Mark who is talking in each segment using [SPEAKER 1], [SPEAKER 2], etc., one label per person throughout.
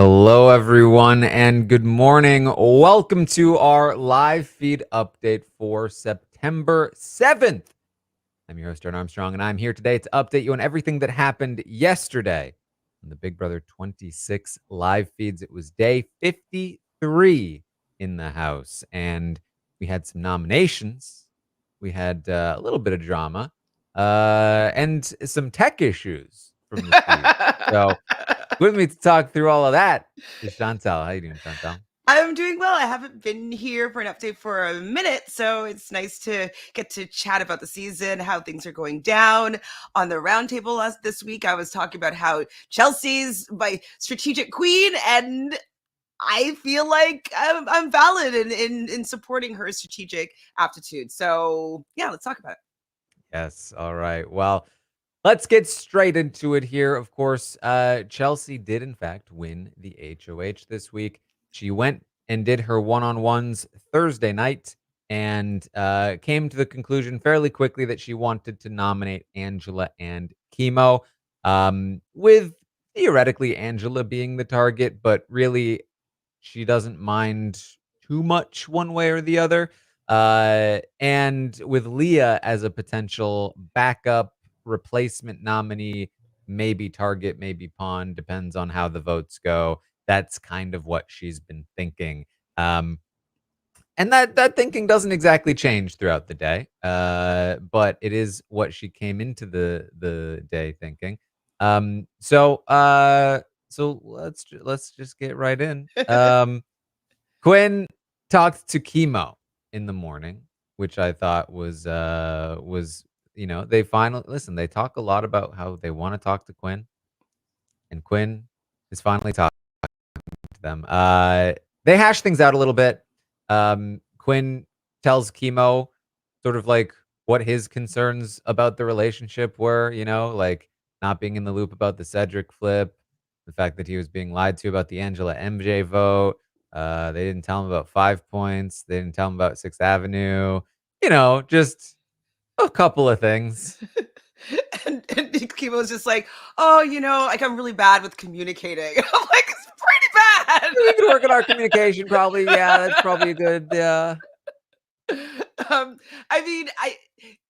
[SPEAKER 1] Hello, everyone, and good morning. Welcome to our live feed update for September 7th. I'm your host, Taran Armstrong, and I'm here today to update you on everything that happened yesterday on the Big Brother 26 live feeds. It was day 53 in the house, and we had some nominations. We had a little bit of drama and some tech issues from the feed. So, with me to talk through all of that is Chantel. How you doing, Chantel?
[SPEAKER 2] I'm doing well. I haven't been here for an update for a minute, so it's nice to get to chat about the season, how things are going down. On the roundtable this week, I was talking about how Chelsea's my strategic queen, and I feel like I'm valid in supporting her strategic aptitude. So yeah, let's talk about it.
[SPEAKER 1] Yes. All right. Well, let's get straight into it here. Of course, Chelsie did, in fact, win the HOH this week. She went and did her one-on-ones Thursday night and came to the conclusion fairly quickly that she wanted to nominate Angela and Chemo, with theoretically Angela being the target, but really she doesn't mind too much one way or the other. And with Leah as a potential backup replacement nominee, maybe target, maybe pawn, depends on how the votes go. That's kind of what she's been thinking. And that thinking doesn't exactly change throughout the day, but it is what she came into the day thinking. So let's just get right in. Quinn talked to Chemo in the morning, which I thought was they finally listen. They talk a lot about how they want to talk to Quinn, and Quinn is finally talking to them. They hash things out a little bit. Quinn tells Chemo sort of like what his concerns about the relationship were, like not being in the loop about the Cedric flip, the fact that he was being lied to about the Angela MJ vote. They didn't tell him about 5 Points. They didn't tell him about 6th Avenue. Just a couple of things.
[SPEAKER 2] and Chemo's just like, oh, like I'm really bad with communicating. I'm like, it's pretty bad.
[SPEAKER 1] We could work on our communication, probably. Yeah, that's probably a good. Yeah.
[SPEAKER 2] I mean,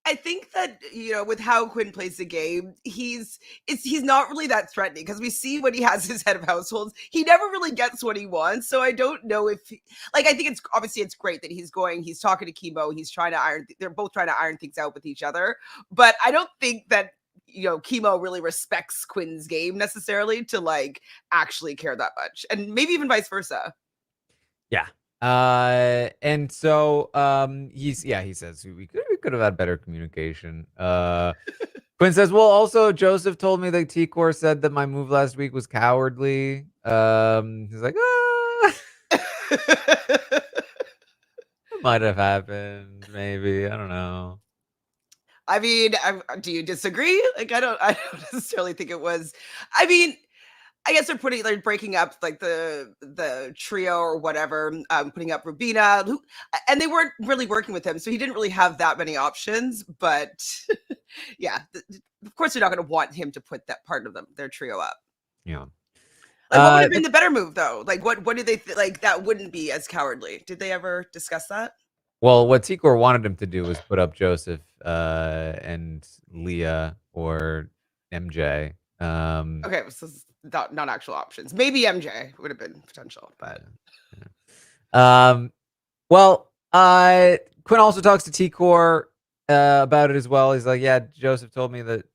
[SPEAKER 2] I think that with how Quinn plays the game, he's not really that threatening because we see when he has his head of households, he never really gets what he wants. So I don't know if I think it's great that he's talking to Chemo, he's trying to they're both trying to iron things out with each other, but I don't think that Chemo really respects Quinn's game necessarily to actually care that much, and maybe even vice versa.
[SPEAKER 1] Yeah. And so he says we could have had better communication. Quinn says, well, also Joseph told me that T-Core said that my move last week was cowardly. He's like, might have happened, maybe. I don't know.
[SPEAKER 2] I mean, do you disagree? I don't necessarily think it was. I mean, I guess they're breaking up the trio or whatever, putting up Rubina, and they weren't really working with him, so he didn't really have that many options. But yeah, of course, they're not going to want him to put that part of their trio up.
[SPEAKER 1] Yeah.
[SPEAKER 2] What would have been the better move, though? What did they that wouldn't be as cowardly? Did they ever discuss that?
[SPEAKER 1] Well, what T-Core wanted him to do was put up Joseph and Leah or MJ.
[SPEAKER 2] Okay, so not actual options. Maybe MJ would have been potential, but
[SPEAKER 1] well, Quinn also talks to T-Core about it as well. He's like, yeah, Joseph told me that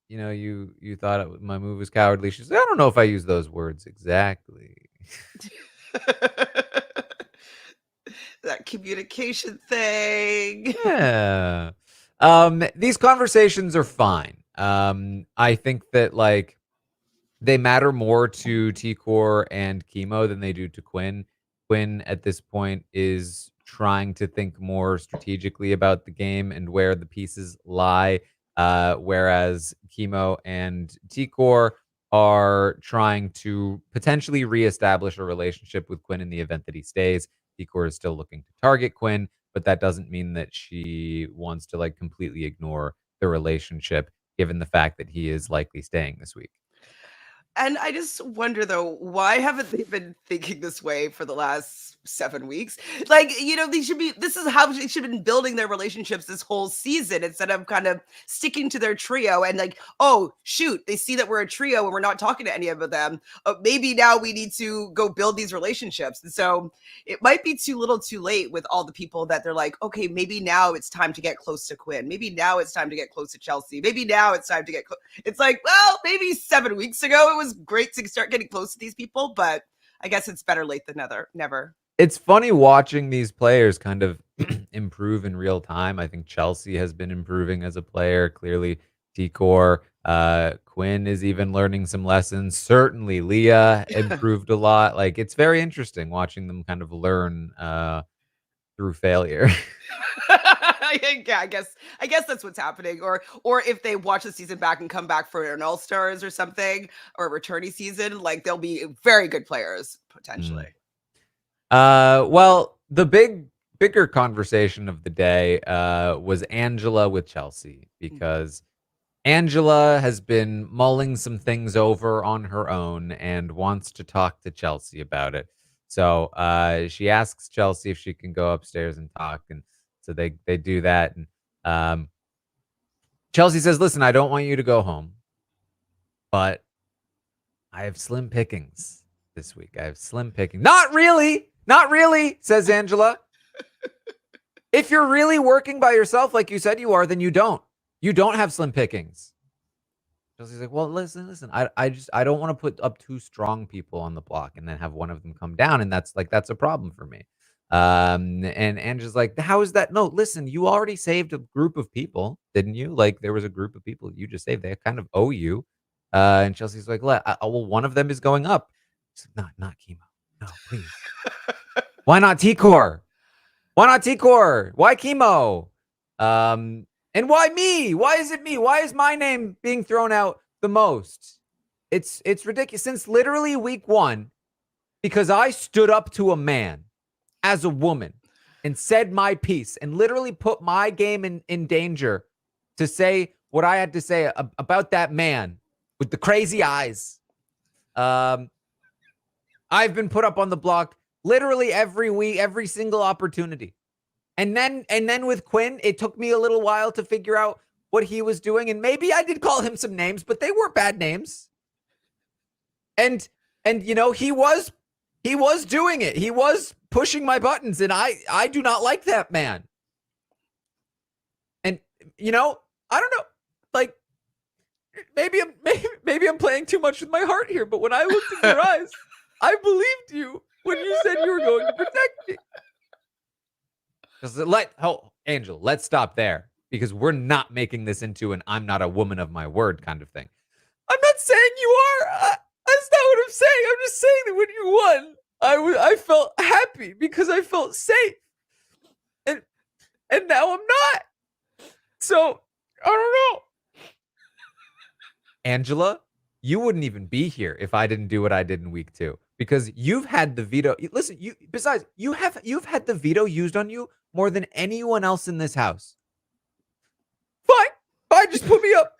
[SPEAKER 1] you thought my move was cowardly. She's like, I don't know if I use those words exactly.
[SPEAKER 2] That communication thing.
[SPEAKER 1] Yeah. These conversations are fine. I think that they matter more to T-Core and Chemo than they do to Quinn. Quinn at this point is trying to think more strategically about the game and where the pieces lie, whereas Chemo and T-Core are trying to potentially reestablish a relationship with Quinn in the event that he stays. T-Core is still looking to target Quinn, but that doesn't mean that she wants to completely ignore the relationship given the fact that he is likely staying this week.
[SPEAKER 2] And I just wonder though, why haven't they been thinking this way for the last 7 weeks? Like, this is how they should have been building their relationships this whole season instead of kind of sticking to their trio and like, oh, shoot, they see that we're a trio and we're not talking to any of them. Maybe now we need to go build these relationships. And so it might be too little too late with all the people that they're like, okay, maybe now it's time to get close to Quinn. Maybe now it's time to get close to Chelsie. Maybe now it's time to get close. It's like, well, maybe 7 weeks ago it was great to start getting close to these people, but I guess it's better late than never.
[SPEAKER 1] It's funny watching these players kind of improve in real time. I think Chelsie has been improving as a player. Clearly, T-Core, Quinn is even learning some lessons. Certainly, Leah improved a lot. Like, it's very interesting watching them kind of learn through failure.
[SPEAKER 2] Yeah, I guess that's what's happening. Or if they watch the season back and come back for an All-Stars or something, or a returnee season, like they'll be very good players potentially.
[SPEAKER 1] Well, the bigger conversation of the day was Angela with Chelsie, because Angela has been mulling some things over on her own and wants to talk to Chelsie about it. So she asks Chelsie if she can go upstairs and talk, and so they do that. And Chelsie says, "Listen, I don't want you to go home, but I have slim pickings this week. I have slim pickings." Not really. Not really, says Angela. If you're really working by yourself, like you said you are, then you don't. You don't have slim pickings. Chelsea's like, well, listen. I don't want to put up two strong people on the block and then have one of them come down, and that's a problem for me. And Angela's like, how is that? No, listen, you already saved a group of people, didn't you? Like, there was a group of people you just saved. They kind of owe you. And Chelsea's like, well, one of them is going up. She's like, not chemo. No, please. Why not T-Core? Why not T-Core? Why chemo? And why me? Why is it me? Why is my name being thrown out the most? It's ridiculous. Since literally week 1, because I stood up to a man as a woman and said my piece and literally put my game in danger to say what I had to say about that man with the crazy eyes. I've been put up on the block literally every week, every single opportunity. And then with Quinn, it took me a little while to figure out what he was doing. And maybe I did call him some names, but they weren't bad names. And he was doing it. He was pushing my buttons, and I do not like that man. And I don't know. Like, maybe I'm playing too much with my heart here, but when I looked in your eyes, I believed you when you said you were going to protect me. Angel, let's stop there, because we're not making this into an I'm not a woman of my word kind of thing. I'm not saying you are. That's not what I'm saying. I'm just saying that when you won, I felt happy because I felt safe. And now I'm not. So, I don't know. Angela, you wouldn't even be here if I didn't do what I did in week 2, because you've had the veto. Listen, besides, you've had the veto used on you more than anyone else in this house. Fine, just put me up.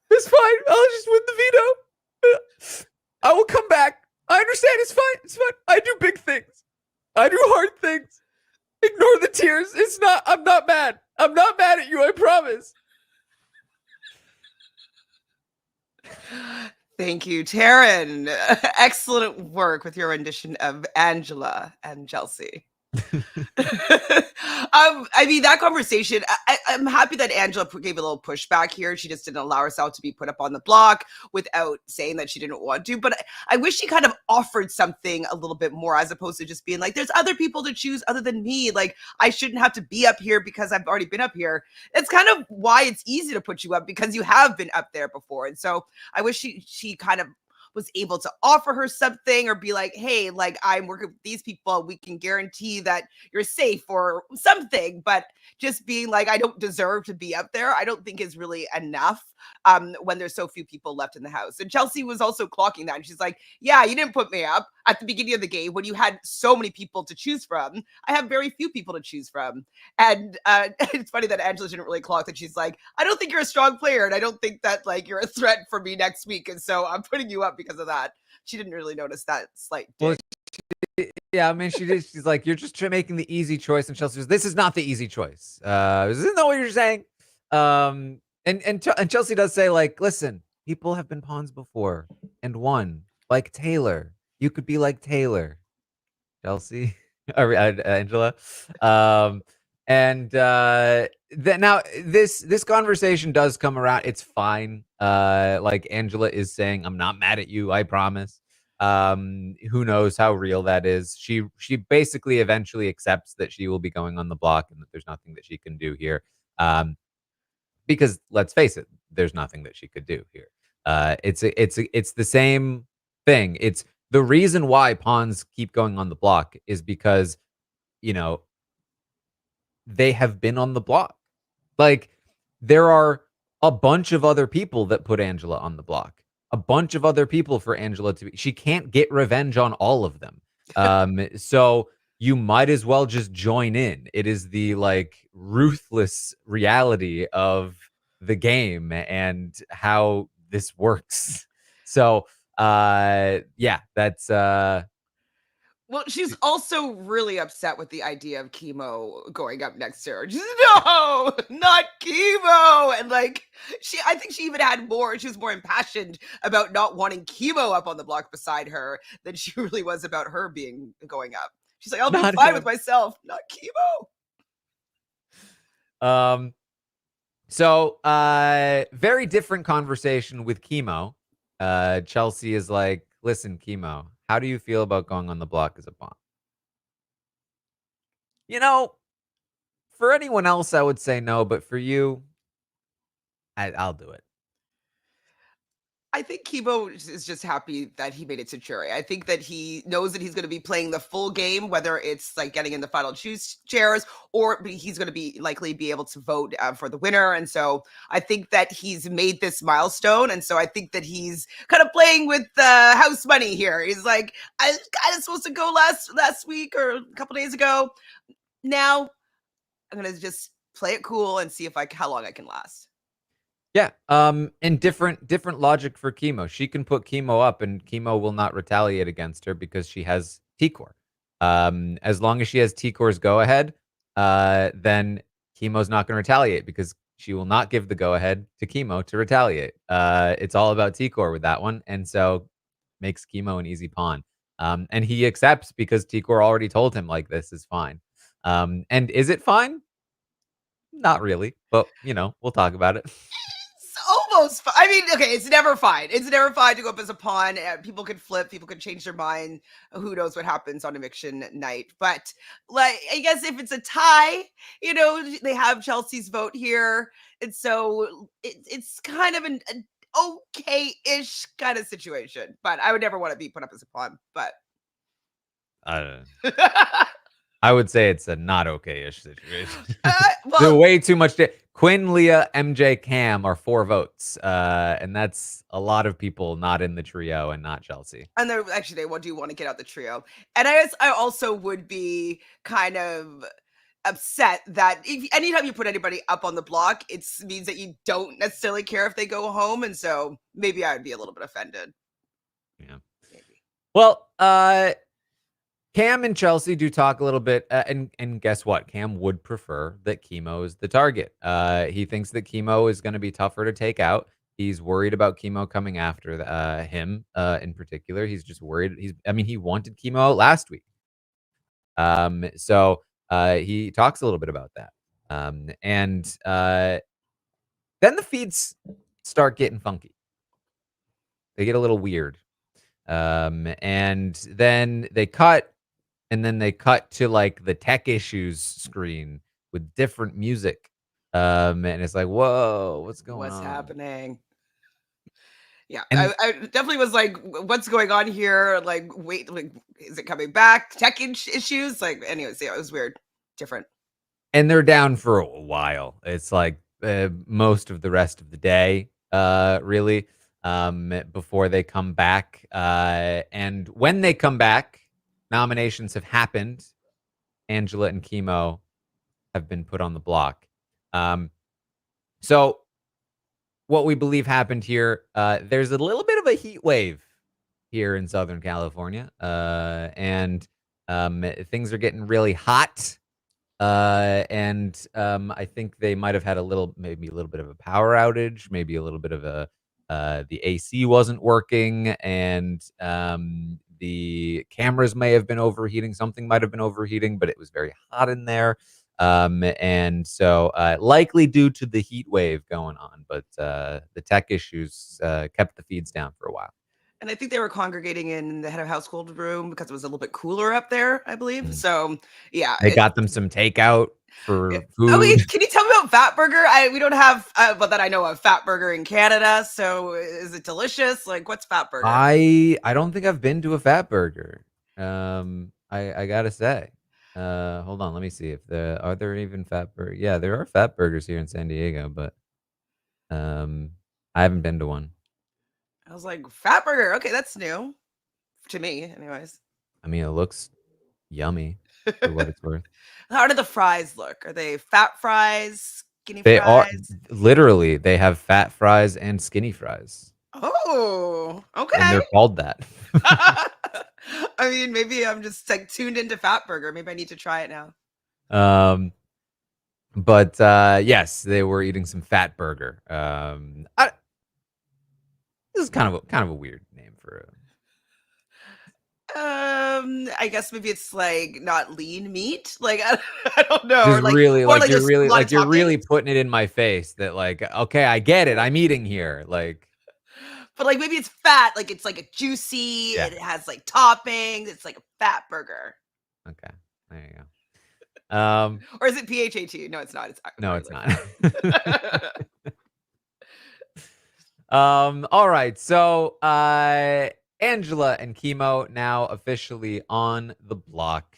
[SPEAKER 1] It's fine. I'll just win the veto. I will come back. I understand. It's fine. I do big things. I do hard things. Ignore the tears. I'm not mad. I'm not mad at you, I promise.
[SPEAKER 2] Thank you, Taran. Excellent work with your rendition of Angela and Chelsie. I mean, that conversation, I'm happy that Angela gave a little pushback here. She just didn't allow herself to be put up on the block without saying that she didn't want to. But I wish she kind of offered something a little bit more, as opposed to just being like, there's other people to choose other than me. Like, I shouldn't have to be up here because I've already been up here. It's kind of why it's easy to put you up, because you have been up there before. And so I wish she kind of was able to offer her something, or be like, hey, like, I'm working with these people, we can guarantee that you're safe or something. But just being like, I don't deserve to be up there, I don't think is really enough when there's so few people left in the house. And Chelsie was also clocking that. And she's like, yeah, you didn't put me up at the beginning of the game when you had so many people to choose from. I have very few people to choose from. And it's funny that Angela didn't really clock that. She's like, I don't think you're a strong player, and I don't think that like you're a threat for me next week. And so I'm putting you up because of that. She didn't really notice that slight
[SPEAKER 1] Well,
[SPEAKER 2] dig.
[SPEAKER 1] yeah, I mean, she did. She's like, you're just making the easy choice, and Chelsea goes, "This is not the easy choice. Isn't that what you're saying?" And Chelsea does say, like, "Listen, people have been pawns before and won, like Taylor. You could be like Taylor, Chelsea, or Angela." Um, and then now this conversation does come around. It's fine. Like Angela is saying, "I'm not mad at you. I promise." Who knows how real that is. She basically eventually accepts that she will be going on the block and that there's nothing that she can do here. Because let's face it, there's nothing that she could do here. It's the same thing. It's the reason why pawns keep going on the block is because, you know, they have been on the block. Like, there are a bunch of other people that put Angela on the block. A bunch of other people for Angela to be she can't get revenge on all of them. So you might as well just join in. It is the, like, ruthless reality of the game and how this works. So, yeah, that's,
[SPEAKER 2] Well, she's also really upset with the idea of Chemo going up next to her. She's, no, not Chemo. And like, I think she even had more, she was more impassioned about not wanting Chemo up on the block beside her than she really was about her going up. She's like, I'll be
[SPEAKER 1] not
[SPEAKER 2] fine with
[SPEAKER 1] him.
[SPEAKER 2] myself, not Chemo.
[SPEAKER 1] So, very different conversation with Chemo. Chelsea is like, listen, Chemo, how do you feel about going on the block as a pawn? You know, for anyone else, I would say no, but for you, I'll do it.
[SPEAKER 2] I think Kibo is just happy that he made it to jury. I think that he knows that he's going to be playing the full game, whether it's like getting in the final choose chairs or he's going to be likely be able to vote for the winner. And so I think that he's made this milestone. And so I think that he's kind of playing with house money here. He's like, I was kind of supposed to go last week or a couple days ago. Now I'm going to just play it cool and see if how long I can last.
[SPEAKER 1] Yeah. And different logic for Chemo. She can put Chemo up, and Chemo will not retaliate against her because she has T-Core. As long as she has T-Core's go ahead, then Chemo's not going to retaliate because she will not give the go ahead to Chemo to retaliate. It's all about T-Core with that one, and so makes Chemo an easy pawn. And he accepts because T-Core already told him like this is fine. And is it fine? Not really, but we'll talk about it.
[SPEAKER 2] Almost. I mean, okay, it's never fine. It's never fine to go up as a pawn. People could flip. People could change their mind. Who knows what happens on eviction night? But like, I guess if it's a tie, they have Chelsea's vote here, and so it's kind of an okay-ish kind of situation. But I would never want to be put up as a pawn. But
[SPEAKER 1] I would say it's a not okay-ish situation.
[SPEAKER 2] well,
[SPEAKER 1] way too much. Quinn, Leah, MJ, Cam are 4 votes, and that's a lot of people not in the trio and not Chelsea.
[SPEAKER 2] And they do want to get out the trio. And I guess I also would be kind of upset that anytime you put anybody up on the block, it means that you don't necessarily care if they go home. And so maybe I would be a little bit offended.
[SPEAKER 1] Yeah.
[SPEAKER 2] Maybe.
[SPEAKER 1] Well, Cam and Chelsea do talk a little bit, and guess what? Cam would prefer that Chemo is the target. He thinks that Chemo is going to be tougher to take out. He's worried about Chemo coming after him in particular. He's just worried. He wanted Chemo out last week. So he talks a little bit about that. And then the feeds start getting funky. They get a little weird. And then they cut. And then they cut to like the tech issues screen with different music. And it's like, whoa, what's going on?
[SPEAKER 2] Happening? Yeah,
[SPEAKER 1] And
[SPEAKER 2] I definitely was like, what's going on here? Like, wait, like, is it coming back? Tech issues? Like, anyways, yeah, it was weird, different.
[SPEAKER 1] and they're down for a while. It's like most of the rest of the day, really, before they come back. And when they come back, nominations have happened. Angela and Chemo have been put on the block. So what we believe happened here, there's a little bit of a heat wave here in Southern California, and things are getting really hot. I think they might have had maybe a little bit of a power outage, maybe a little bit of the AC wasn't working, and the cameras may have been overheating. Something might have been overheating, but it was very hot in there. And so likely due to the heat wave going on, but the tech issues kept the feeds down for a while.
[SPEAKER 2] And I think they were congregating in the head of household room because it was a little bit cooler up there, I believe. So, yeah.
[SPEAKER 1] They got them some takeout for
[SPEAKER 2] Okay,
[SPEAKER 1] food.
[SPEAKER 2] can you tell me about Fat Burger? We don't have, but that I know of Fat Burger in Canada. So, is it delicious? Like, what's Fat Burger?
[SPEAKER 1] I don't think I've been to a Fat Burger. I gotta say. Hold on, let me see if are there even Fat Burger. Yeah, there are Fat Burgers here in San Diego, but I haven't been to one.
[SPEAKER 2] I was like, Fat Burger. Okay, that's new to me, anyways.
[SPEAKER 1] I mean, it looks yummy for what it's worth.
[SPEAKER 2] How do the fries look? Are they fat fries, skinny
[SPEAKER 1] They are
[SPEAKER 2] fries?
[SPEAKER 1] literally, they have fat fries and skinny fries,
[SPEAKER 2] Oh,
[SPEAKER 1] and
[SPEAKER 2] okay.
[SPEAKER 1] they're called that.
[SPEAKER 2] I mean, maybe I'm just like tuned into Fat Burger. Maybe I need to try it now.
[SPEAKER 1] But yes, they were eating some Fat Burger. This is kind of a weird name for
[SPEAKER 2] I guess maybe it's like not lean meat. Like I don't know,
[SPEAKER 1] just
[SPEAKER 2] or like
[SPEAKER 1] really
[SPEAKER 2] or
[SPEAKER 1] like
[SPEAKER 2] like
[SPEAKER 1] you're
[SPEAKER 2] there's
[SPEAKER 1] really
[SPEAKER 2] a lot of
[SPEAKER 1] like you're really
[SPEAKER 2] toppings.
[SPEAKER 1] putting it in my face that like, okay, I get it. I'm eating here. Like,
[SPEAKER 2] But like maybe it's fat, like it's like a juicy,
[SPEAKER 1] yeah.
[SPEAKER 2] it has like toppings, it's like a fat burger.
[SPEAKER 1] Okay. There you go.
[SPEAKER 2] Or is it PHAT? No, it's not. It's
[SPEAKER 1] No,
[SPEAKER 2] probably
[SPEAKER 1] it's
[SPEAKER 2] like
[SPEAKER 1] not. All right. So, Angela and Chemo now officially on the block.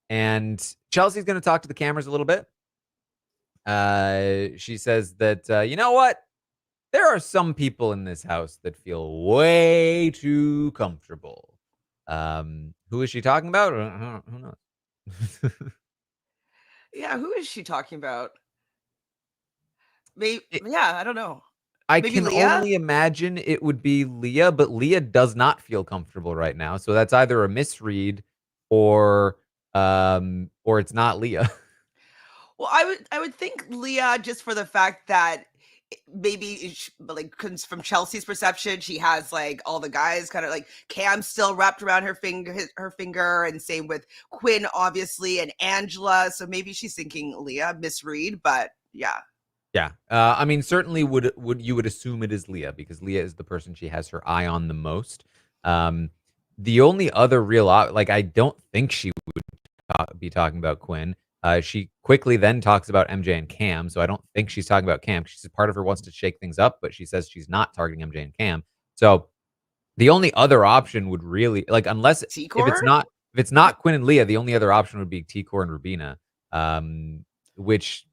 [SPEAKER 1] And Chelsea's going to talk to the cameras a little bit. She says that, you know what? There are some people in this house that feel way too comfortable. Who is she talking about? Who knows?
[SPEAKER 2] Yeah, who is she talking about? Maybe
[SPEAKER 1] It,
[SPEAKER 2] yeah, I don't know.
[SPEAKER 1] I
[SPEAKER 2] Maybe
[SPEAKER 1] can
[SPEAKER 2] Leah?
[SPEAKER 1] only imagine it would be Leah, but Leah does not feel comfortable right now. So that's either a misread or it's not Leah.
[SPEAKER 2] Well, I would think Leah just for the fact that maybe like from Chelsea's perception, she has like all the guys kind of like Cam still wrapped around her finger, and same with Quinn, obviously, and Angela. So maybe she's thinking Leah misread, but yeah.
[SPEAKER 1] Yeah. I mean, certainly would you would assume it is Leah because Leah is the person she has her eye on the most. The only other real like I don't think she would be talking about Quinn. She quickly then talks about MJ and Cam, so I don't think she's talking about Cam. She says part of her wants to shake things up, but she says she's not targeting MJ and Cam. So the only other option would really like unless if
[SPEAKER 2] T-Core?
[SPEAKER 1] it's not Quinn and Leah, the only other option would be T-Core and Rubina, which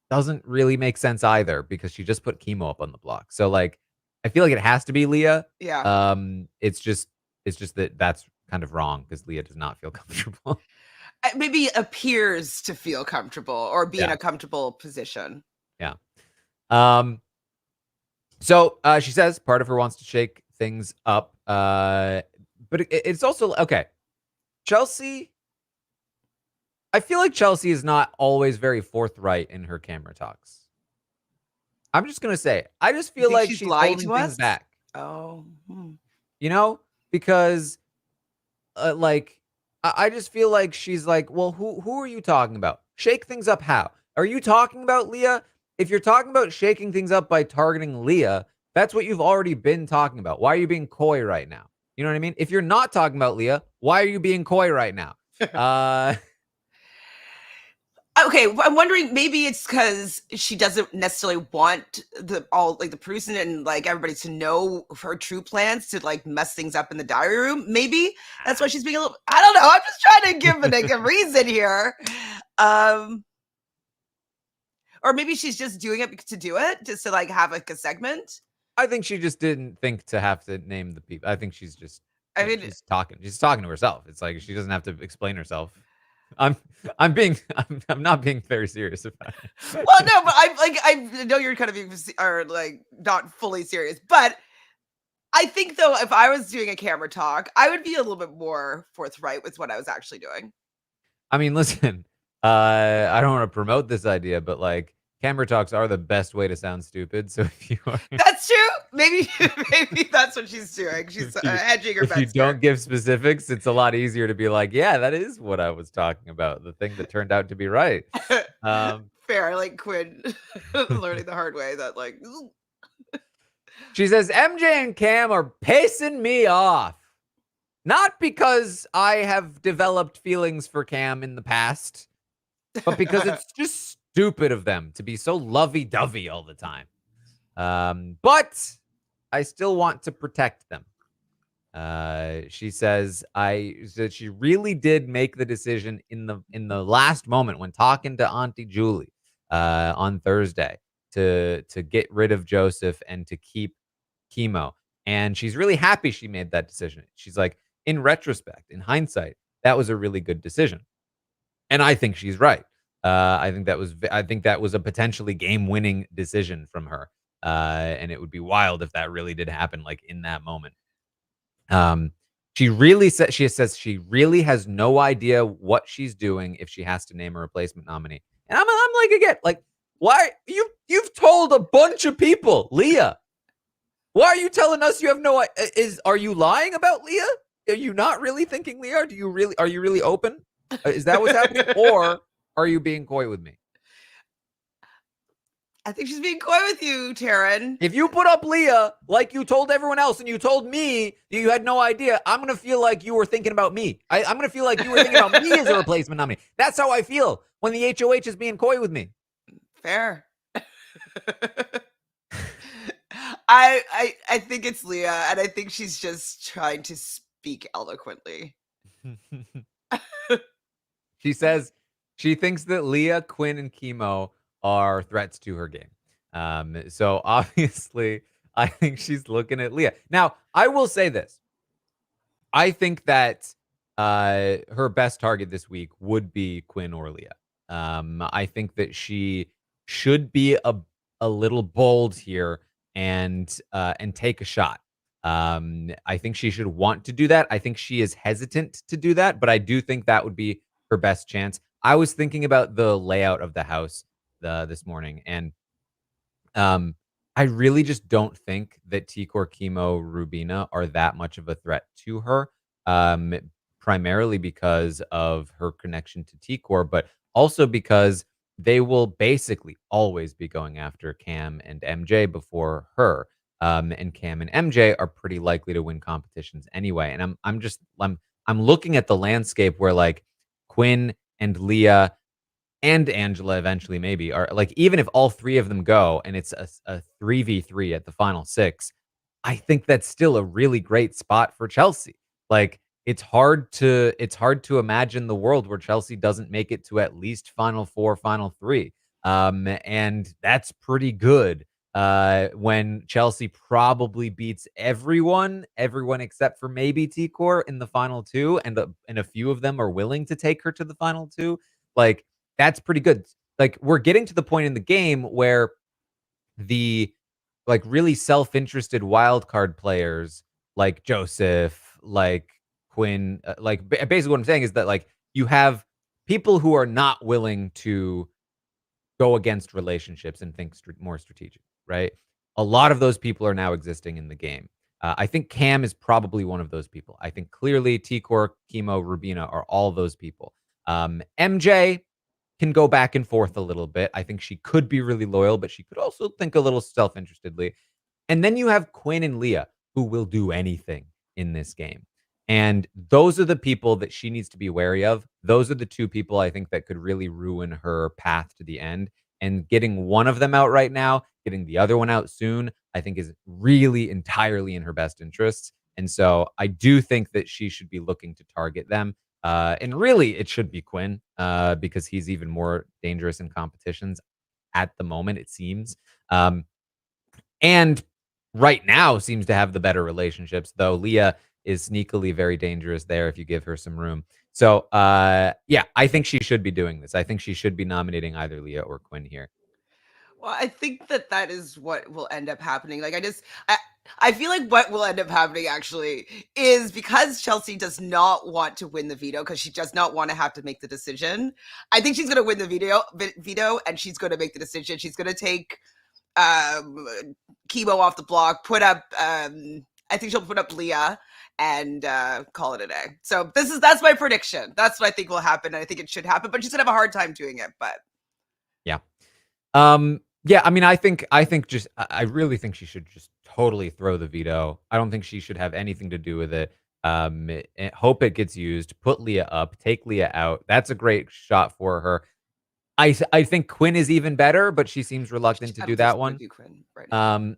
[SPEAKER 1] doesn't really make sense either because she just put Chemo up on the block. So like I feel like it has to be Leah.
[SPEAKER 2] Yeah.
[SPEAKER 1] It's just that that's kind of wrong because Leah does not feel comfortable.
[SPEAKER 2] Maybe appears to feel comfortable or be in
[SPEAKER 1] Yeah.
[SPEAKER 2] a comfortable position.
[SPEAKER 1] Yeah. So she says part of her wants to shake things up. But it's also okay. Chelsie, I feel like Chelsie is not always very forthright in her camera talks. I'm just gonna say, I just
[SPEAKER 2] You
[SPEAKER 1] feel
[SPEAKER 2] think
[SPEAKER 1] like
[SPEAKER 2] she's
[SPEAKER 1] she's
[SPEAKER 2] lying
[SPEAKER 1] holding
[SPEAKER 2] to
[SPEAKER 1] things
[SPEAKER 2] us?
[SPEAKER 1] back.
[SPEAKER 2] Oh.
[SPEAKER 1] You know, because like I just feel like she's like, well, who are you talking about? Shake things up how? Are you talking about Leah? If you're talking about shaking things up by targeting Leah, that's what you've already been talking about. Why are you being coy right now? You know what I mean? If you're not talking about Leah, why are you being coy right now?
[SPEAKER 2] Okay, I'm wondering maybe it's because she doesn't necessarily want the person and like everybody to know her true plans to like mess things up in the diary room. Maybe that's why she's being a little. I don't know. I'm just trying to give like a reason here, or maybe she's just doing it to do it, just to like have like a segment.
[SPEAKER 1] I think she just didn't think to have to name the people. I think she's just
[SPEAKER 2] I mean,
[SPEAKER 1] she's talking. She's talking to herself. It's like she doesn't have to explain herself. I'm not being very serious about it.
[SPEAKER 2] well, no, but I know you're kind of being or like not fully serious, but I think though, if I was doing a camera talk, I would be a little bit more forthright with what I was actually doing.
[SPEAKER 1] I mean, listen, I don't want to promote this idea, but like camera talks are the best way to sound stupid. So if you are
[SPEAKER 2] That's true. Maybe maybe that's what she's doing. She's hedging her
[SPEAKER 1] if you
[SPEAKER 2] bets here.
[SPEAKER 1] don't give specifics, it's a lot easier to be like, yeah, that is what I was talking about. The thing that turned out to be right. Um,
[SPEAKER 2] Fair. I like Quinn learning the hard way that like
[SPEAKER 1] she says MJ and Cam are pissing me off. Not because I have developed feelings for Cam in the past, but because it's just stupid of them to be so lovey-dovey all the time. But I still want to protect them. She says that she really did make the decision in the last moment when talking to Auntie Julie on Thursday to get rid of Joseph and to keep Chemo. And she's really happy she made that decision. She's like, in retrospect, in hindsight, that was a really good decision. And I think she's right. I think that was a potentially game-winning decision from her. And it would be wild if that really did happen, like in that moment. She says she really has no idea what she's doing if she has to name a replacement nominee. And I'm like, again, like, why you've told a bunch of people, Leah. Why are you telling us you have no? Are you lying about Leah? Are you not really thinking Leah? Are you really open? Is that what's happening, or are you being coy with me?
[SPEAKER 2] I think she's being coy with you, Taran.
[SPEAKER 1] If you put up Leah like you told everyone else and you told me you had no idea, I'm going to feel like you were thinking about me. I'm going to feel like you were thinking about me as a replacement nominee. That's how I feel when the HOH is being coy with me.
[SPEAKER 2] Fair. I think it's Leah, and I think she's just trying to speak eloquently.
[SPEAKER 1] She says she thinks that Leah, Quinn, and Chemo are threats to her game. So obviously, I think she's looking at Leah. Now, I will say this. I think that her best target this week would be Quinn or Leah. I think that she should be a little bold here and take a shot. I think she should want to do that. I think she is hesitant to do that, but I do think that would be her best chance. I was thinking about the layout of the house this morning, and I really just don't think that T-Core, Chemo, Rubina are that much of a threat to her, um, primarily because of her connection to T-Core, but also because they will basically always be going after Cam and MJ before her. And Cam and MJ are pretty likely to win competitions anyway. And I'm looking at the landscape where like Quinn and Leah and Angela eventually maybe are like, even if all three of them go and it's a 3v3 at the final six, I think that's still a really great spot for Chelsie. Like it's hard to imagine the world where Chelsie doesn't make it to at least final four, final three. And that's pretty good. When Chelsie probably beats everyone except for maybe T-Core in the final two, and a few of them are willing to take her to the final two. Like that's pretty good. Like we're getting to the point in the game where the like really self-interested wild card players like Joseph, like Quinn, basically what I'm saying is that like you have people who are not willing to go against relationships and think more strategic, right? A lot of those people are now existing in the game. I think Cam is probably one of those people. I think clearly T-Core, Chemo, Rubina are all those people. MJ can go back and forth a little bit. I think she could be really loyal, but she could also think a little self-interestedly. And then you have Quinn and Leah, who will do anything in this game. And those are the people that she needs to be wary of. Those are the two people I think that could really ruin her path to the end. And getting one of them out right now, getting the other one out soon, I think is really entirely in her best interests. And so I do think that she should be looking to target them. And really, it should be Quinn because he's even more dangerous in competitions at the moment, it seems. And right now seems to have the better relationships, though Leah is sneakily very dangerous there if you give her some room. So, yeah, I think she should be doing this. I think she should be nominating either Leah or Quinn here.
[SPEAKER 2] Well, I think that is what will end up happening. Like, I feel like what will end up happening actually is because Chelsie does not want to win the veto because she does not want to have to make the decision. I think she's going to win the veto, and she's going to make the decision. She's going to take Chemo off the block, put up. I think she'll put up Leah and call it a day. So that's my prediction. That's what I think will happen. And I think it should happen, but she's gonna have a hard time doing it. But
[SPEAKER 1] Yeah. Yeah, I mean, I really think she should just totally throw the veto. I don't think she should have anything to do with it. Hope it gets used. Put Leah up. Take Leah out. That's a great shot for her. I think Quinn is even better, but she seems reluctant to
[SPEAKER 2] I
[SPEAKER 1] do
[SPEAKER 2] don't think
[SPEAKER 1] that
[SPEAKER 2] she's gonna
[SPEAKER 1] one.
[SPEAKER 2] do Quinn right now.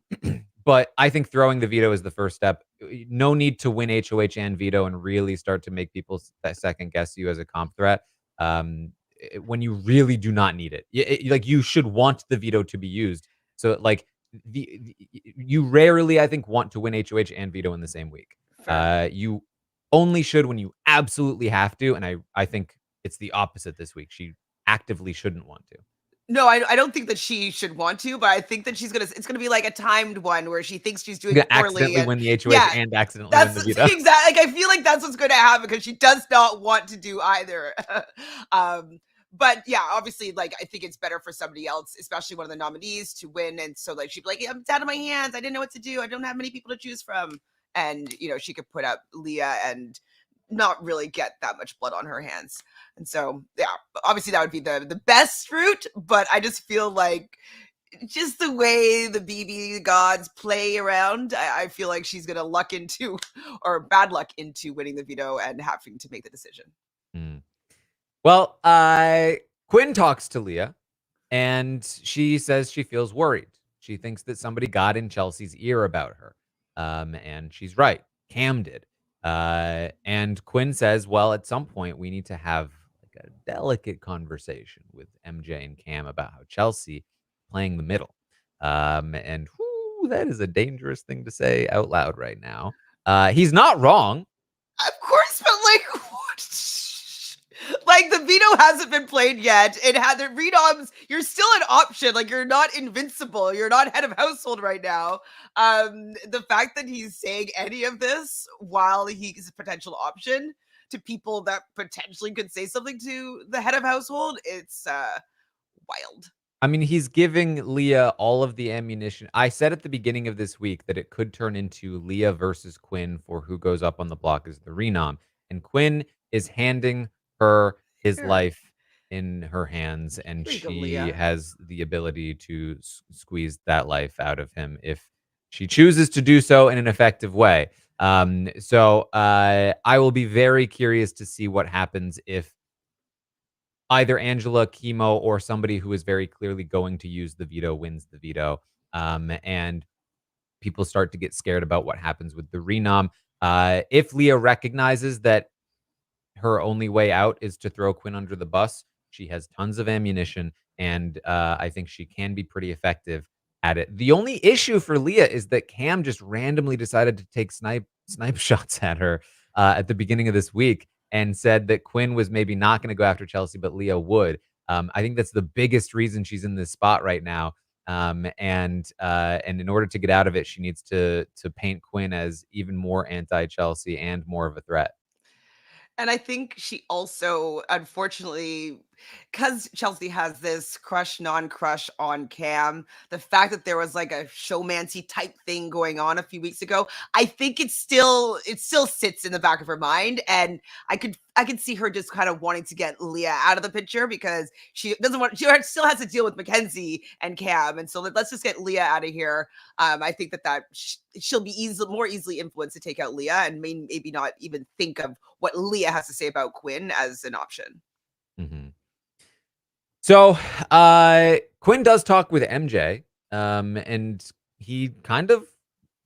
[SPEAKER 1] But I think throwing the veto is the first step. No need to win HOH and veto and really start to make people second guess you as a comp threat. When you really do not need it. Like you should want the veto to be used. So like you rarely, I think, want to win HOH and veto in the same week.
[SPEAKER 2] Fair.
[SPEAKER 1] You only should when you absolutely have to, and I think it's the opposite this week. She actively shouldn't want to.
[SPEAKER 2] No, I don't think that she should want to, but I think that it's gonna be like a timed one where she thinks she's
[SPEAKER 1] I'm
[SPEAKER 2] doing
[SPEAKER 1] gonna
[SPEAKER 2] poorly,
[SPEAKER 1] accidentally
[SPEAKER 2] and
[SPEAKER 1] win the HOH
[SPEAKER 2] yeah,
[SPEAKER 1] and accidentally win
[SPEAKER 2] that's
[SPEAKER 1] the
[SPEAKER 2] the
[SPEAKER 1] veto.
[SPEAKER 2] exact. Like I feel like that's what's going to happen because she does not want to do either. But yeah, obviously, like I think it's better for somebody else, especially one of the nominees, to win, and so like she'd be like, "I'm out of my hands. I didn't know what to do. I don't have many people to choose from," and she could put up Leah and not really get that much blood on her hands. And so, yeah, obviously that would be the best route, but I just feel like just the way the BB gods play around, I feel like she's gonna luck into or bad luck into winning the veto and having to make the decision.
[SPEAKER 1] Hmm. Well, Quinn talks to Leah, and she says she feels worried. She thinks that somebody got in Chelsea's ear about her, and she's right. Cam did, and Quinn says, "Well, at some point, we need to have like a delicate conversation with MJ and Cam about how Chelsea playing the middle." And whew, that is a dangerous thing to say out loud right now. He's not wrong.
[SPEAKER 2] Of course, but like what? Like the veto hasn't been played yet. It had the renoms. You're still an option. Like you're not invincible. You're not head of household right now. The fact that he's saying any of this while he's a potential option to people that potentially could say something to the head of household, it's wild.
[SPEAKER 1] I mean, he's giving Leah all of the ammunition. I said at the beginning of this week that it could turn into Leah versus Quinn for who goes up on the block as the renom. And Quinn is handing her his
[SPEAKER 2] Here,
[SPEAKER 1] life in her hands, and
[SPEAKER 2] here you go,
[SPEAKER 1] she
[SPEAKER 2] Leah.
[SPEAKER 1] has the ability to squeeze that life out of him if she chooses to do so in an effective way. I will be very curious to see what happens if either Angela, Chemo, or somebody who is very clearly going to use the veto wins the veto. And people start to get scared about what happens with the renom. If Leah recognizes that her only way out is to throw Quinn under the bus, she has tons of ammunition, and I think she can be pretty effective at it. The only issue for Leah is that Cam just randomly decided to take snipe shots at her at the beginning of this week and said that Quinn was maybe not going to go after Chelsea, but Leah would. I think that's the biggest reason she's in this spot right now. And in order to get out of it, she needs to paint Quinn as even more anti-Chelsea and more of a threat.
[SPEAKER 2] And I think she also, unfortunately, because Chelsea has this crush, non-crush on Cam, the fact that there was like a showmancy type thing going on a few weeks ago, I think it still sits in the back of her mind. And I could see her just kind of wanting to get Leah out of the picture because she doesn't want she still has to deal with Mackenzie and Cam. And so let's just get Leah out of here. I think she'll be more easily influenced to take out Leah and maybe not even think of what Leah has to say about Quinn as an option.
[SPEAKER 1] Mhm. So, Quinn does talk with MJ, and he kind of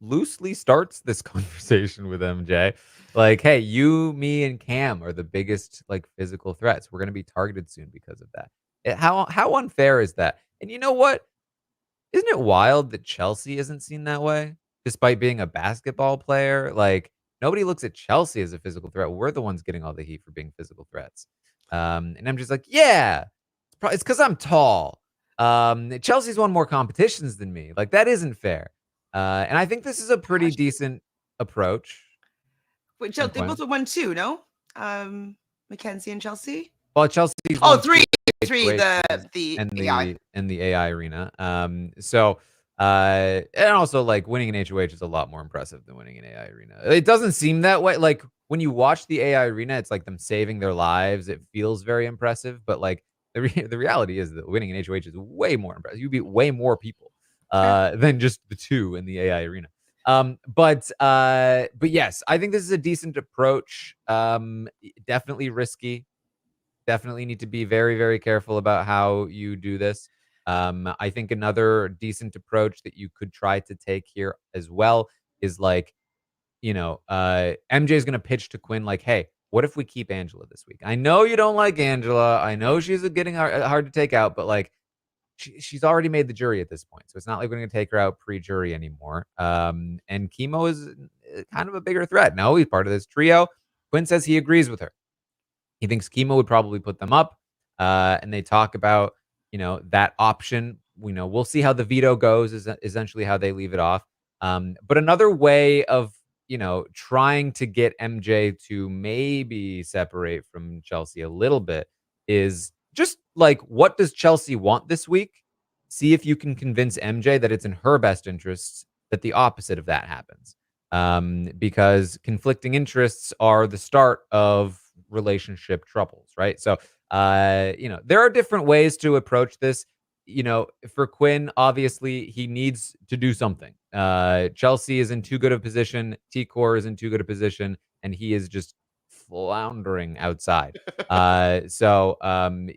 [SPEAKER 1] loosely starts this conversation with MJ. Like, hey, you, me, and Cam are the biggest like physical threats. We're gonna be targeted soon because of that. How unfair is that? And you know what? Isn't it wild that Chelsea isn't seen that way, despite being a basketball player? Like, nobody looks at Chelsea as a physical threat. We're the ones getting all the heat for being physical threats. And I'm just like, yeah, it's because I'm tall. Chelsea's won more competitions than me. Like, that isn't fair. And I think this is a pretty
[SPEAKER 2] Gosh.
[SPEAKER 1] decent approach
[SPEAKER 2] Wait,
[SPEAKER 1] from
[SPEAKER 2] They both
[SPEAKER 1] Quinn.
[SPEAKER 2] won 2, no? Mackenzie and Chelsea?
[SPEAKER 1] Well, Chelsea's
[SPEAKER 2] Oh,
[SPEAKER 1] won 2
[SPEAKER 2] 3, 3,
[SPEAKER 1] HOHs
[SPEAKER 2] the
[SPEAKER 1] in
[SPEAKER 2] AI.
[SPEAKER 1] the AI arena. And also, like, winning an HOH is a lot more impressive than winning an AI arena. It doesn't seem that way. Like, when you watch the AI arena, it's like them saving their lives. It feels very impressive, but, like, the reality is that winning an HOH is way more impressive. You beat way more people,
[SPEAKER 2] Fair.
[SPEAKER 1] than just the 2 in the AI arena. But yes, I think this is a decent approach. Definitely risky. Definitely need to be very, very careful about how you do this. I think another decent approach that you could try to take here as well is like, MJ is going to pitch to Quinn like, hey, what if we keep Angela this week? I know you don't like Angela. I know she's getting hard to take out, but like, she's already made the jury at this point. So it's not like we're going to take her out pre-jury anymore. And Chemo is kind of a bigger threat. No, he's part of this trio. Quinn says he agrees with her. He thinks Chemo would probably put them up. And they talk about, that option. We'll see how the veto goes, is essentially how they leave it off. But another way of, trying to get MJ to maybe separate from Chelsie a little bit is just like, what does Chelsie want this week? See if you can convince MJ that it's in her best interests that the opposite of that happens. Because conflicting interests are the start of relationship troubles, right? So, there are different ways to approach this. For Quinn, obviously, he needs to do something. Chelsie is in too good a position. T-Core is in too good a position, and he is just floundering outside. So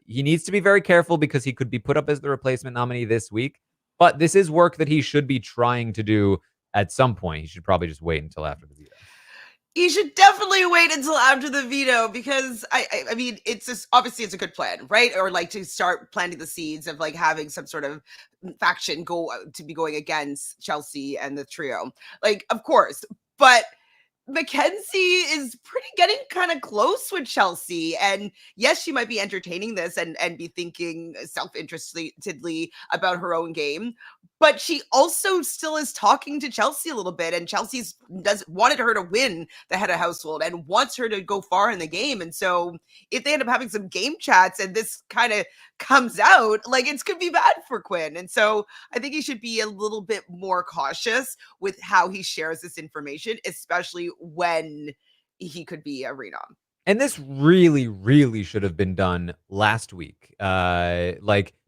[SPEAKER 1] he needs to be very careful because he could be put up as the replacement nominee this week. But this is work that he should be trying to do at some point. He should probably just wait until after the veto.
[SPEAKER 2] You should definitely wait until after the veto because I mean it's just obviously it's a good plan, right? Or like to start planting the seeds of like having some sort of faction go to be going against Chelsea and the trio. Like, of course, but Mackenzie is pretty getting kind of close with Chelsea. And yes, she might be entertaining this and be thinking self-interestedly about her own game. But she also still is talking to Chelsea a little bit. And Chelsea's wanted her to win the head of household and wants her to go far in the game. And so if they end up having some game chats and this kind of comes out, like it's could be bad for Quinn. And so I think he should be a little bit more cautious with how he shares this information, especially when he could be a renom.
[SPEAKER 1] And this really, really should have been done last week.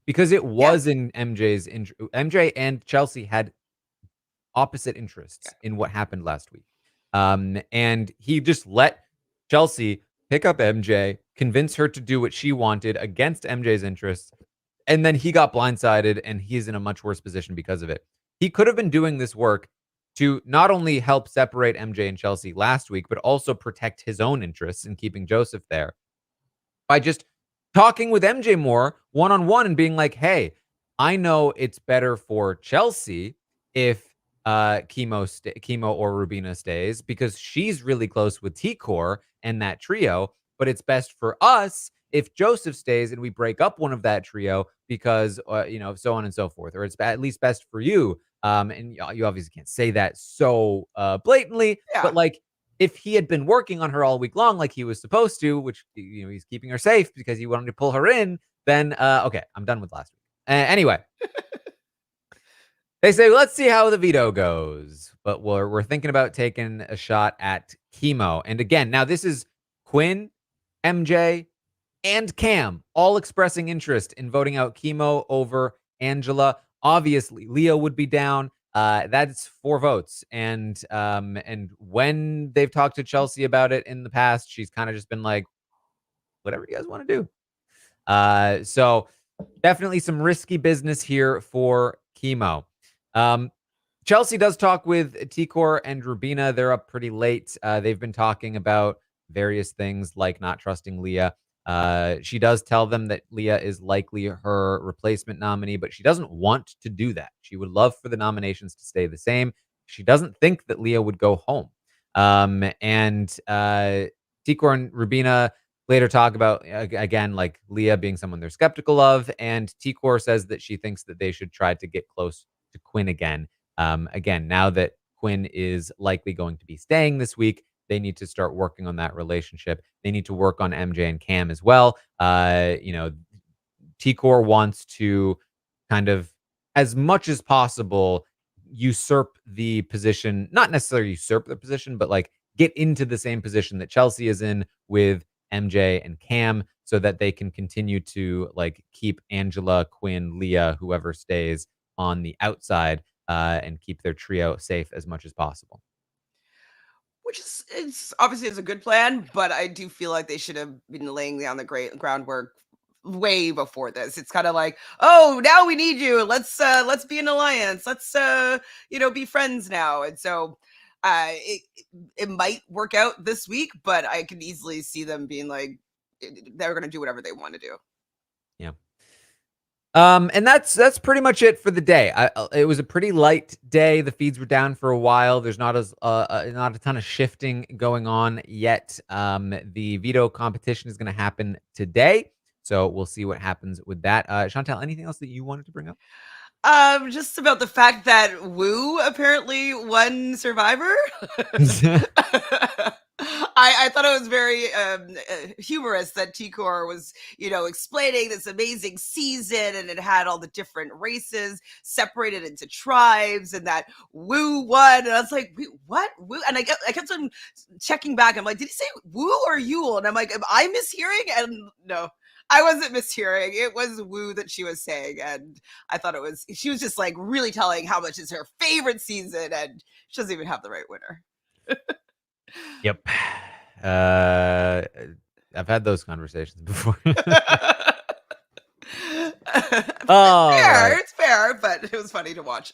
[SPEAKER 1] Because it
[SPEAKER 2] Yeah.
[SPEAKER 1] was in MJ's MJ and Chelsea had opposite
[SPEAKER 2] Yeah.
[SPEAKER 1] interests in what happened last week. And he just let Chelsea pick up MJ, convince her to do what she wanted against MJ's interests, and then he got blindsided and he's in a much worse position because of it. He could have been doing this work to not only help separate MJ and Chelsea last week, but also protect his own interests in keeping Joseph there by just talking with MJ more one-on-one and being like, hey, I know it's better for Chelsea if Chemo or Rubina stays because she's really close with T-Core and that trio, but it's best for us if Joseph stays and we break up one of that trio because, so on and so forth, or it's at least best for you. And you obviously can't say that so blatantly, but
[SPEAKER 2] Yeah.
[SPEAKER 1] like, if he had been working on her all week long like he was supposed to, which he's keeping her safe because he wanted to pull her in, then okay, I'm done with last week. Anyway, they say let's see how the veto goes, but we're thinking about taking a shot at Chemo. And again, now this is Quinn, MJ, and Cam all expressing interest in voting out Chemo over Angela. Obviously, Leo would be down. That's 4 votes, and when they've talked to Chelsie about it in the past, she's kind of just been like, "Whatever you guys want to do." So definitely some risky business here for Chemo. Chelsie does talk with T-Core and Rubina. They're up pretty late. They've been talking about various things like not trusting Leah. She does tell them that Leah is likely her replacement nominee, but she doesn't want to do that. She would love for the nominations to stay the same. She doesn't think that Leah would go home. And T-Core and Rubina later talk about, again, like Leah being someone they're skeptical of. And T-Core says that she thinks that they should try to get close to Quinn again. Again, now that Quinn is likely going to be staying this week, they need to start working on that relationship. They need to work on MJ and Cam as well. T-Core wants to kind of, as much as possible, usurp the position, not necessarily usurp the position, but like get into the same position that Chelsie is in with MJ and Cam so that they can continue to like keep Angela, Quinn, Leah, whoever stays on the outside and keep their trio safe as much as possible.
[SPEAKER 2] Which is it's obviously is a good plan, but I do feel like they should have been laying down the great groundwork way before this. It's kind of like, oh, now we need you. Let's be an alliance. Let's be friends now. And so it might work out this week, but I can easily see them being like they're gonna do whatever they want to do.
[SPEAKER 1] Yeah. And that's pretty much it for the day. It was a pretty light day. The feeds were down for a while. There's not not a ton of shifting going on yet. The veto competition is going to happen today, so we'll see what happens with that. Chantel, anything else that you wanted to bring up?
[SPEAKER 2] Just about the fact that Wu apparently won Survivor. I thought it was very humorous that T-Core was, explaining this amazing season and it had all the different races separated into tribes and that Wu won. And I was like, wait, what? Wu? And I kept on checking back. I'm like, did he say Wu or Yule? And I'm like, am I mishearing? And no, I wasn't mishearing. It was Wu that she was saying. And I thought she was just like really telling how much is her favorite season. And she doesn't even have the right winner.
[SPEAKER 1] Yep. I've had those conversations before.
[SPEAKER 2] It's fair, but it was funny to watch.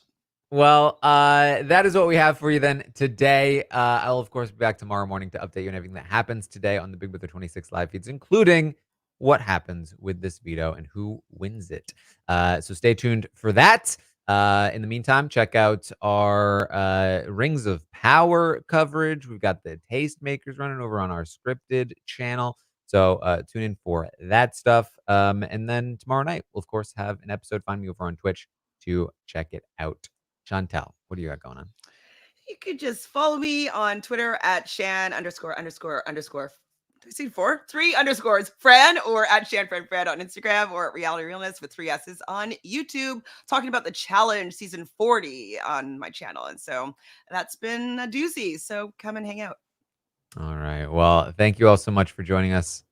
[SPEAKER 1] Well, that is what we have for you then today. I'll, of course, be back tomorrow morning to update you on everything that happens today on the Big Brother 26 live feeds, including what happens with this veto and who wins it. So stay tuned for that. In the meantime, check out our Rings of Power coverage. We've got the Tastemakers running over on our scripted channel. So tune in for that stuff. And then tomorrow night, we'll, of course, have an episode. Find me over on Twitch to check it out. Chantel, what do you got going on?
[SPEAKER 2] You could just follow me on Twitter at Shan ____. I see 3 underscores Fran, or at Fran on Instagram, or at Reality Realness with 3 S's on YouTube, talking about the challenge season 40 on my channel. And so that's been a doozy. So come and hang out.
[SPEAKER 1] All right. Well, thank you all so much for joining us,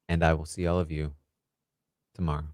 [SPEAKER 1] and I will see all of you tomorrow.